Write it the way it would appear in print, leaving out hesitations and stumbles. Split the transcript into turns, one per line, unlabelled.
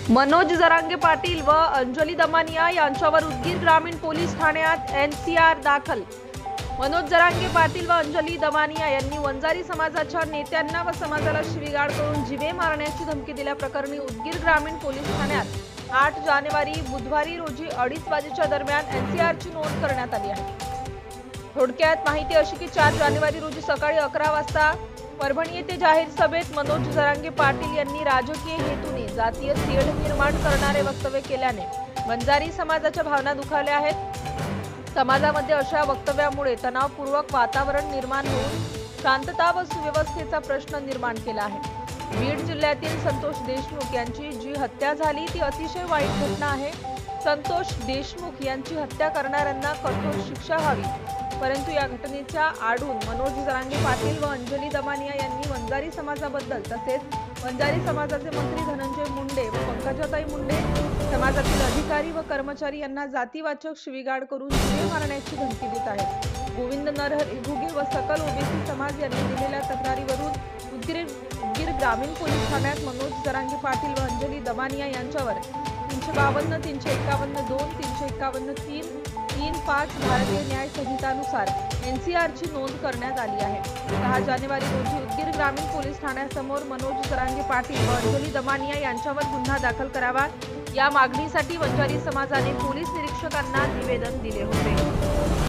मनोज जरांगे पाटील व अंजली दमानिया यांच्यावर उदगीर ग्रामीण पोलीस ठाण्यात एनसीआर दाखल। मनोज जरांगे पाटील व अंजली दमानिया यांनी वंजारी समाजाच्या नेत्यांना व समाजाला शिवीगाळ करून जीवे मारण्याची धमकी दिल्याप्रकरणी उदगीर ग्रामीण पोलीस ठाण्यात 8 जानेवारी बुधवारी रोजी 2:30 वाजेच्या दरम्यान एनसीआरची नोंद करण्यात आली आहे। थोडक्यात माहिती अशी की 4 जानेवारी रोजी सकाळी 11 वाजता परभणी येथे जाहीर सभेत मनोज जरांगे पाटील यांनी राजकीय हेतूने जातीय तेढ निर्माण करणारे वक्तव्य केल्याने वंजारी समाजाच्या भावना दुखावल्या आहेत। समाजामध्ये अशा वक्तव्यामुळे तणावपूर्वक वातावरण निर्माण होऊन शांतता व सुव्यवस्थेचा प्रश्न निर्माण केला आहे। बीड जिल्ह्यातील संतोष देशमुख यांची जी हत्या झाली ती अतिशय वाईट घटना आहे। संतोष देशमुख यांची हत्या करणाऱ्यांना कठोर शिक्षा व्हावी, परंतु या घटनेच्या आडून मनोज जरांगे पाटील व अंजली दमानिया यांनी वंजारी समाजाबद्दल तसेच वंजारी समाजाचे मंत्री धनंजय मुंडे व पंकजाताई मुंडे, समाजातील अधिकारी व कर्मचारी यांना जातीवाचक शिवीगाळ करून जीवे मारण्याची धमकी देत आहेत। गोविंद नरहरी घुगे व सकल ओबीसी समाज यांनी दिलेल्या तक्रारीवरून उदगीर ग्रामीण पोलीस ठाण्यात मनोज जरांगे पाटील व अंजली दमानिया यांच्यावर 352, 351, 2, 351, 335 भारतीय न्याय संहितानुसार एनसीआरची नोंद करण्यात आली आहे। 6 जानेवारी रोजी उदगीर ग्रामीण पोलीस ठाण्यासमोर मनोज जरांगे पाटील व अंजली दमानिया यांच्यावर गुन्हा दाखल करावा या मागणीसाठी वंजारी समाजाने पोलीस निरीक्षकांना निवेदन दिले होते।